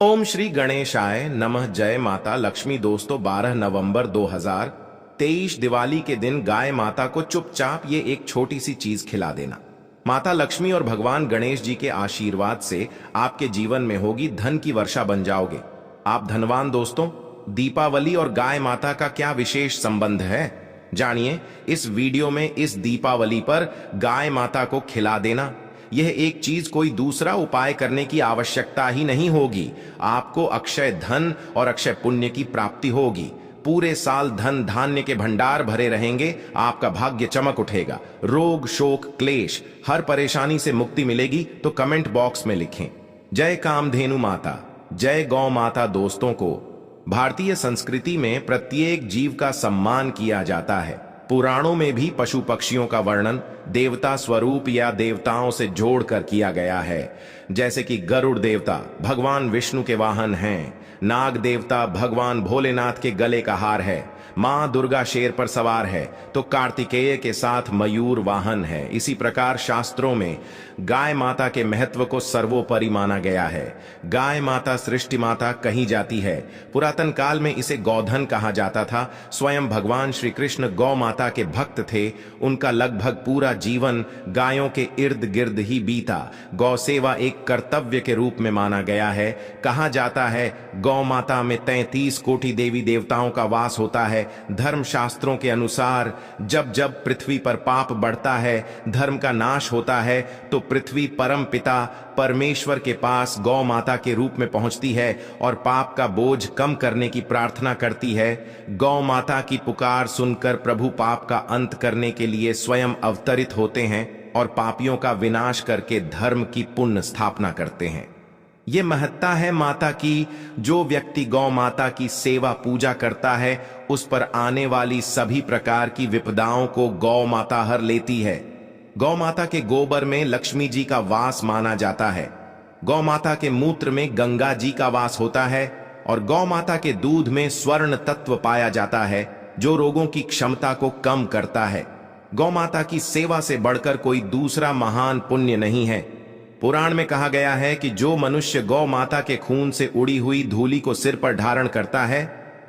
ओम श्री गणेशाय नमः। जय माता लक्ष्मी। दोस्तों 12 नवंबर 2023 दिवाली के दिन गाय माता को चुपचाप ये एक छोटी सी चीज खिला देना। माता लक्ष्मी और भगवान गणेश जी के आशीर्वाद से आपके जीवन में होगी धन की वर्षा, बन जाओगे आप धनवान। दोस्तों दीपावली और गाय माता का क्या विशेष संबंध है, जानिए इस वीडियो में। इस दीपावली पर गाय माता को खिला देना, यह एक चीज कोई दूसरा उपाय करने की आवश्यकता ही नहीं होगी। आपको अक्षय धन और अक्षय पुण्य की प्राप्ति होगी। पूरे साल धन धान्य के भंडार भरे रहेंगे, आपका भाग्य चमक उठेगा। रोग शोक क्लेश हर परेशानी से मुक्ति मिलेगी। तो कमेंट बॉक्स में लिखें जय कामधेनु माता, जय गौ माता। दोस्तों को भारतीय संस्कृति में प्रत्येक जीव का सम्मान किया जाता है। पुराणों में भी पशु पक्षियों का वर्णन देवता स्वरूप या देवताओं से जोड़कर किया गया है। जैसे कि गरुड़ देवता भगवान विष्णु के वाहन हैं, नाग देवता भगवान भोलेनाथ के गले का हार है, मां दुर्गा शेर पर सवार है, तो कार्तिकेय के साथ मयूर वाहन है। इसी प्रकार शास्त्रों में गाय माता के महत्व को सर्वोपरि माना गया है। गाय माता सृष्टि माता कही जाती है। पुरातन काल में इसे गौधन कहा जाता था। स्वयं भगवान श्री कृष्ण गौ माता के भक्त थे। उनका लगभग पूरा जीवन गायों के इर्द गिर्द ही बीता। गौ सेवा एक कर्तव्य के रूप में माना गया है। कहा जाता है गौ माता में 33 कोटि देवी देवताओं का वास होता है। धर्म शास्त्रों के अनुसार जब जब पृथ्वी पर पाप बढ़ता है, धर्म का नाश होता है, तो पृथ्वी परम पिता परमेश्वर के पास गौ माता के रूप में पहुंचती है और पाप का बोझ कम करने की प्रार्थना करती है। गौ माता की पुकार सुनकर प्रभु पाप का अंत करने के लिए स्वयं अवतरित होते हैं और पापियों का विनाश करके धर्म की पुण्य स्थापना करते हैं। ये महत्ता है माता की। जो व्यक्ति गौ माता की सेवा पूजा करता है, उस पर आने वाली सभी प्रकार की विपदाओं को गौ माता हर लेती है। गौ माता के गोबर में लक्ष्मी जी का वास माना जाता है। गौ माता के मूत्र में गंगा जी का वास होता है और गौ माता के दूध में स्वर्ण तत्व पाया जाता है, जो रोगों की क्षमता को कम करता है। गौ माता की सेवा से बढ़कर कोई दूसरा महान पुण्य नहीं है। पुराण में कहा गया है कि जो मनुष्य गौ माता के खून से उड़ी हुई धूलि को सिर पर धारण करता है,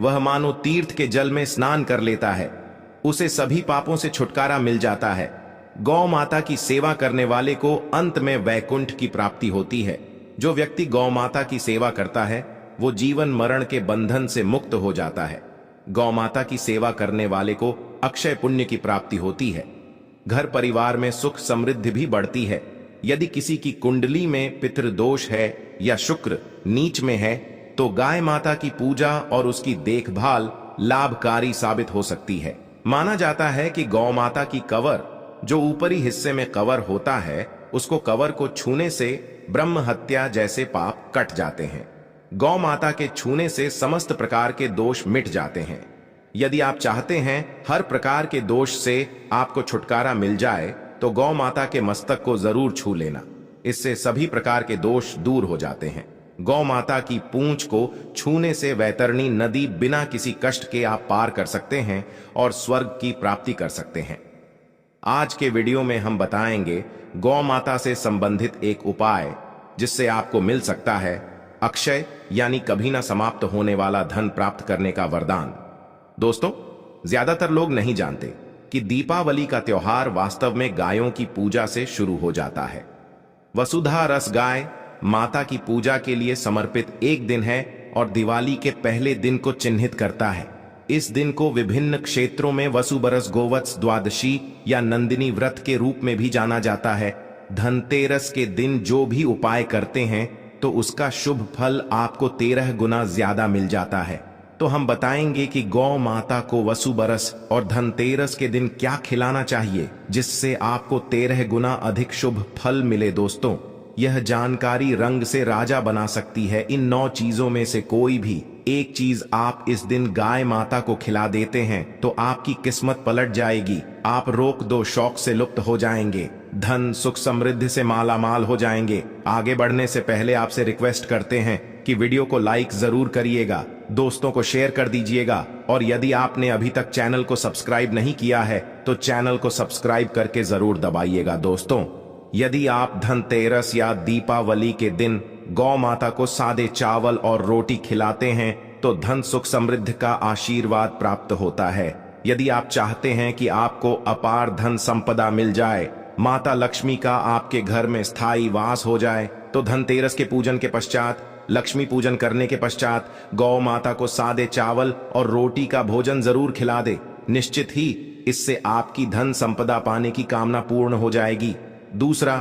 वह मानो तीर्थ के जल में स्नान कर लेता है। उसे सभी पापों से छुटकारा मिल जाता है। गौ माता की सेवा करने वाले को अंत में वैकुंठ की प्राप्ति होती है। जो व्यक्ति गौ माता की सेवा करता है, वो जीवन मरण के बंधन से मुक्त हो जाता है। गौ माता की सेवा करने वाले को अक्षय पुण्य की प्राप्ति होती है। घर परिवार में सुख समृद्धि भी बढ़ती है। यदि किसी की कुंडली में पितृदोष है या शुक्र नीच में है, तो गाय माता की पूजा और उसकी देखभाल लाभकारी साबित हो सकती है। माना जाता है कि गौ माता की कवर, जो ऊपरी हिस्से में कवर होता है, उसको कवर को छूने से ब्रह्म हत्या जैसे पाप कट जाते हैं। गौ माता के छूने से समस्त प्रकार के दोष मिट जाते हैं। यदि आप चाहते हैं हर प्रकार के दोष से आपको छुटकारा मिल जाए, तो गौ माता के मस्तक को जरूर छू लेना। इससे सभी प्रकार के दोष दूर हो जाते हैं। गौ माता की पूंछ को छूने से वैतरणी नदी बिना किसी कष्ट के आप पार कर सकते हैं और स्वर्ग की प्राप्ति कर सकते हैं। आज के वीडियो में हम बताएंगे गौ माता से संबंधित एक उपाय, जिससे आपको मिल सकता है अक्षय यानी कभी ना समाप्त होने वाला धन प्राप्त करने का वरदान। दोस्तों ज्यादातर लोग नहीं जानते कि दीपावली का त्योहार वास्तव में गायों की पूजा से शुरू हो जाता है। वसुधा रस गाय माता की पूजा के लिए समर्पित एक दिन है और दिवाली के पहले दिन को चिन्हित करता है। इस दिन को विभिन्न क्षेत्रों में वसुबरस गोवत्स द्वादशी या नंदिनी व्रत के रूप में भी जाना जाता है। धनतेरस के दिन जो भी उपाय करते हैं, तो उसका शुभ फल आपको 13 गुना ज्यादा मिल जाता है। तो हम बताएंगे कि गौ माता को वसुबरस और धनतेरस के दिन क्या खिलाना चाहिए, जिससे आपको 13 गुना अधिक शुभ फल मिले। दोस्तों यह जानकारी रंग से राजा बना सकती है। इन 9 चीजों में से कोई भी एक चीज आप इस दिन गाय माता को खिला देते हैं, तो आपकी किस्मत पलट जाएगी। आप रोक दो शौक से लुप्त हो जाएंगे, धन सुख समृद्धि से माला माल हो जाएंगे। आगे बढ़ने से पहले आपसे रिक्वेस्ट करते हैं कि वीडियो को लाइक जरूर करिएगा, दोस्तों को शेयर कर दीजिएगा, और यदि आपने अभी तक चैनल को सब्सक्राइब नहीं किया है, तो चैनल को सब्सक्राइब करके जरूर दबाइएगा। दोस्तों यदि आप धनतेरस या दीपावली के दिन गौ माता को सादे चावल और रोटी खिलाते हैं तो धन सुख समृद्धि का आशीर्वाद प्राप्त होता है। यदि आप चाहते हैं कि आपको अपार धन संपदा मिल जाए, माता लक्ष्मी का आपके घर में स्थायी वास हो जाए, तो धनतेरस के पूजन के पश्चात, लक्ष्मी पूजन करने के पश्चात गौ माता को सादे चावल और रोटी का भोजन जरूर खिला दे। निश्चित ही इससे आपकी धन संपदा पाने की कामना पूर्ण हो जाएगी। दूसरा,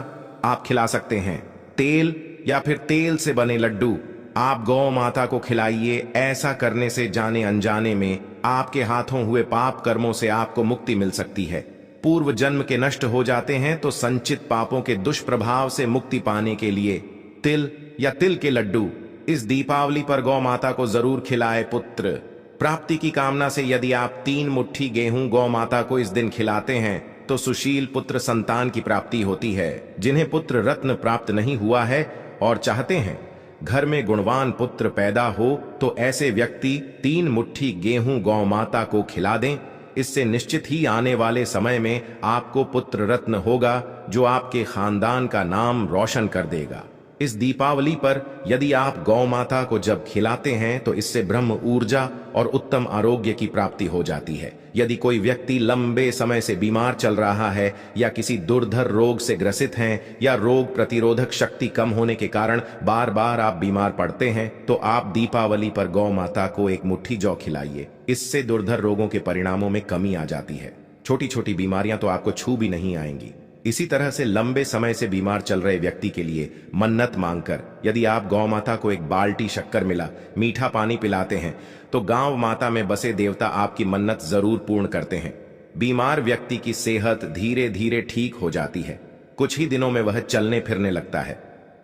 आप खिला सकते हैं तेल या फिर तेल से बने लड्डू। आप गौ माता को खिलाइए। ऐसा करने से जाने अनजाने में आपके हाथों हुए पाप कर्मों से आपको मुक्ति मिल सकती है। पूर्व जन्म के नष्ट हो जाते हैं तो संचित पापों के दुष्प्रभाव से मुक्ति पाने के लिए तिल या तिल के लड्डू इस दीपावली पर गौ माता को जरूर खिलाए। पुत्र प्राप्ति की कामना से यदि आप 3 मुट्ठी गेहूं गौ माता को इस दिन खिलाते हैं तो सुशील पुत्र संतान की प्राप्ति होती है। जिन्हें पुत्र रत्न प्राप्त नहीं हुआ है और चाहते हैं घर में गुणवान पुत्र पैदा हो तो ऐसे व्यक्ति 3 मुट्ठी गेहूं गौ माता को खिला दें। इससे निश्चित ही आने वाले समय में आपको पुत्र रत्न होगा जो आपके खानदान का नाम रोशन कर देगा। इस दीपावली पर यदि आप गौ माता को जब खिलाते हैं तो इससे ब्रह्म ऊर्जा और उत्तम आरोग्य की प्राप्ति हो जाती है। यदि कोई व्यक्ति लंबे समय से बीमार चल रहा है या किसी दुर्धर रोग से ग्रसित हैं या रोग प्रतिरोधक शक्ति कम होने के कारण बार बार आप बीमार पड़ते हैं तो आप दीपावली पर गौ माता को 1 मुट्ठी जौ खिलाइए। इससे दुर्धर रोगों के परिणामों में कमी आ जाती है। छोटी छोटी बीमारियां तो आपको छू भी नहीं आएंगी। इसी तरह से लंबे समय से बीमार चल रहे व्यक्ति के लिए मन्नत मांगकर यदि आप गौ माता को 1 बाल्टी शक्कर मिला मीठा पानी पिलाते हैं तो गांव माता में बसे देवता आपकी मन्नत जरूर पूर्ण करते हैं। बीमार व्यक्ति की सेहत धीरे धीरे ठीक हो जाती है। कुछ ही दिनों में वह चलने फिरने लगता है।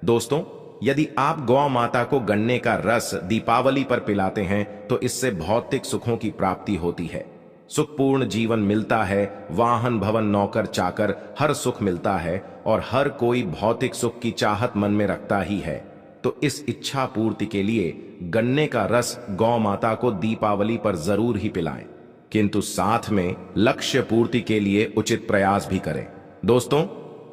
दोस्तों, यदि आप गौ माता को गन्ने का रस दीपावली पर पिलाते हैं तो इससे भौतिक सुखों की प्राप्ति होती है। सुखपूर्ण जीवन मिलता है। वाहन भवन नौकर चाकर हर सुख मिलता है और हर कोई भौतिक सुख की चाहत मन में रखता ही है। तो इस इच्छा पूर्ति के लिए गन्ने का रस गौ माता को दीपावली पर जरूर ही पिलाएं, किंतु साथ में लक्ष्य पूर्ति के लिए उचित प्रयास भी करें। दोस्तों,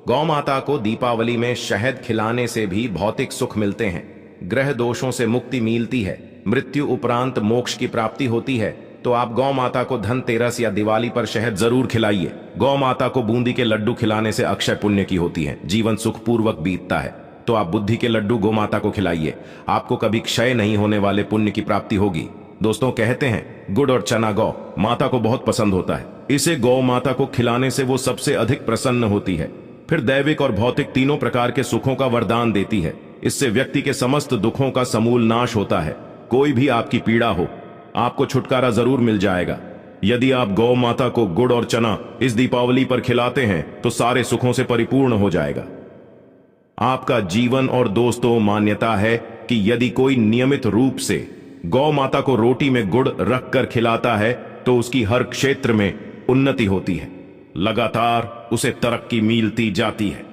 गौ माता को दीपावली में शहद खिलाने से भी भौतिक सुख मिलते हैं। ग्रह दोषों से मुक्ति मिलती है। मृत्यु उपरांत मोक्ष की प्राप्ति होती है। तो आप गौ माता को धनतेरस या दिवाली पर शहद जरूर खिलाइए। गौ माता को बूंदी के लड्डू खिलाने से अक्षय पुण्य की होती है। जीवन सुखपूर्वक बीतता है। तो आप बुद्धि के लड्डू गौ माता को खिलाइए। आपको कभी क्षय नहीं होने वाले पुण्य की प्राप्ति होगी। दोस्तों, कहते हैं गुड़ और चना गौ माता को बहुत पसंद होता है। इसे गौ माता को खिलाने से वो सबसे अधिक प्रसन्न होती है। फिर दैविक और भौतिक तीनों प्रकार के सुखों का वरदान देती है। इससे व्यक्ति के समस्त दुखों का समूल नाश होता है। कोई भी आपकी पीड़ा हो, आपको छुटकारा जरूर मिल जाएगा। यदि आप गौ माता को गुड़ और चना इस दीपावली पर खिलाते हैं तो सारे सुखों से परिपूर्ण हो जाएगा आपका जीवन। और दोस्तों, मान्यता है कि यदि कोई नियमित रूप से गौ माता को रोटी में गुड़ रखकर खिलाता है तो उसकी हर क्षेत्र में उन्नति होती है। लगातार उसे तरक्की मिलती जाती है।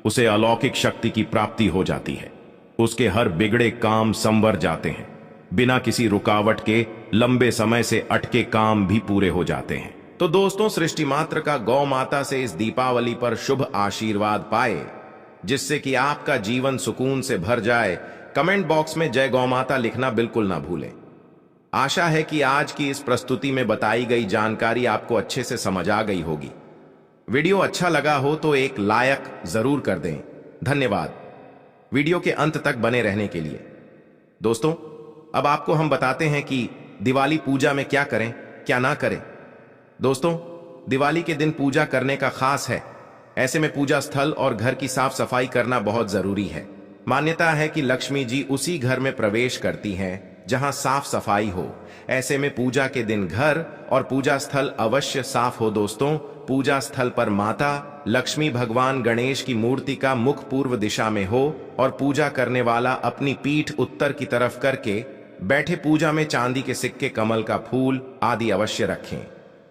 उसे अलौकिक शक्ति की प्राप्ति हो जाती है। उसके हर बिगड़े काम संवर जाते हैं। बिना किसी रुकावट के लंबे समय से अटके काम भी पूरे हो जाते हैं। तो दोस्तों, सृष्टि मात्र का गौ माता से इस दीपावली पर शुभ आशीर्वाद पाए, जिससे कि आपका जीवन सुकून से भर जाए। कमेंट बॉक्स में जय गौ माता लिखना बिल्कुल ना भूलें। आशा है कि आज की इस प्रस्तुति में बताई गई जानकारी आपको अच्छे से समझ आ गई होगी। वीडियो अच्छा लगा हो तो एक लाइक जरूर कर दें। धन्यवाद वीडियो के अंत तक बने रहने के लिए। दोस्तों, अब आपको हम बताते हैं कि दिवाली पूजा में क्या करें क्या ना करें। दोस्तों, दिवाली के दिन पूजा करने का खास है। ऐसे में पूजा स्थल और घर की साफ सफाई करना बहुत जरूरी है। मान्यता है कि लक्ष्मी जी उसी घर में प्रवेश करती हैं जहां साफ सफाई हो। ऐसे में पूजा के दिन घर और पूजा स्थल अवश्य साफ हो। दोस्तों, पूजा स्थल पर माता लक्ष्मी भगवान गणेश की मूर्ति का मुख पूर्व दिशा में हो और पूजा करने वाला अपनी पीठ उत्तर की तरफ करके बैठे पूजा में चांदी के सिक्के, कमल का फूल आदि अवश्य रखें।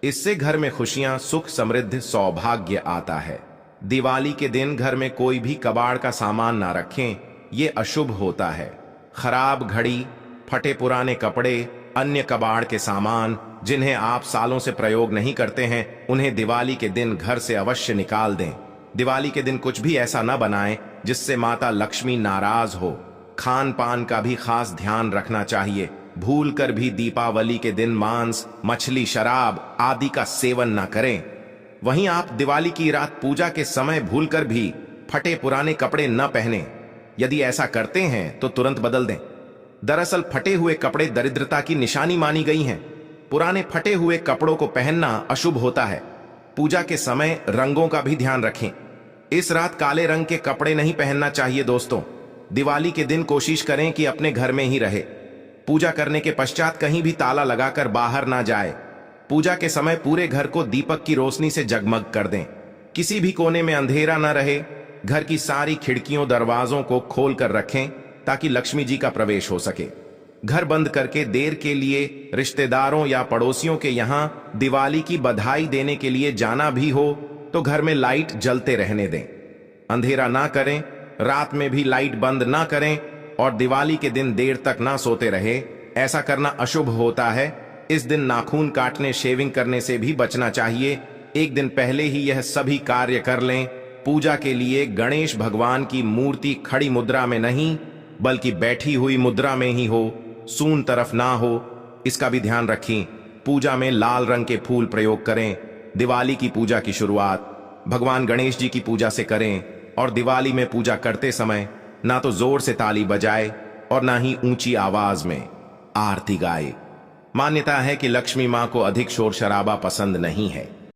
इससे घर में खुशियां, सुख, समृद्धि, सौभाग्य आता है। दिवाली के दिन घर में कोई भी कबाड़ का सामान ना रखें, ये अशुभ होता है। खराब घड़ी, फटे पुराने कपड़े, अन्य कबाड़ के सामान जिन्हें आप सालों से प्रयोग नहीं करते हैं, उन्हें दिवाली के दिन घर से अवश्य निकाल दें। दिवाली के दिन कुछ भी ऐसा न बनाएं जिससे माता लक्ष्मी नाराज हो। खान पान का भी खास ध्यान रखना चाहिए। भूल कर भी दीपावली के दिन मांस, मछली, शराब आदि का सेवन न करें। वहीं आप दिवाली की रात पूजा के समय भूलकर भी फटे पुराने कपड़े न पहने। यदि ऐसा करते हैं तो तुरंत बदल दें। दरअसल फटे हुए कपड़े दरिद्रता की निशानी मानी गई हैं। पुराने फटे हुए कपड़ों को पहनना अशुभ होता है। पूजा के समय रंगों का भी ध्यान रखें। इस रात काले रंग के कपड़े नहीं पहनना चाहिए दोस्तों। दिवाली के दिन कोशिश करें कि अपने घर में ही रहे। पूजा करने के पश्चात कहीं भी ताला लगाकर बाहर ना जाए। पूजा के समय पूरे घर को दीपक की रोशनी से जगमग कर दें। किसी भी कोने में अंधेरा न रहे। घर की सारी खिड़कियों दरवाजों को खोल कर रखें ताकि लक्ष्मी जी का प्रवेश हो सके। घर बंद करके देर के लिए रिश्तेदारों या पड़ोसियों के यहां दिवाली की बधाई देने के लिए जाना भी हो तो घर में लाइट जलते रहने दें। अंधेरा ना करें, रात में भी लाइट बंद ना करें और दिवाली के दिन देर तक ना सोते रहे। ऐसा करना अशुभ होता है। इस दिन नाखून काटने, शेविंग करने से भी बचना चाहिए। एक दिन पहले ही यह सभी कार्य कर लें। पूजा के लिए गणेश भगवान की मूर्ति खड़ी मुद्रा में नहीं बल्कि बैठी हुई मुद्रा में ही हो, सून तरफ ना हो, इसका भी ध्यान रखें। पूजा में लाल रंग के फूल प्रयोग करें। दिवाली की पूजा की शुरुआत भगवान गणेश जी की पूजा से करें और दिवाली में पूजा करते समय ना तो जोर से ताली बजाए और ना ही ऊंची आवाज में आरती गाए। मान्यता है कि लक्ष्मी मां को अधिक शोर शराबा पसंद नहीं है।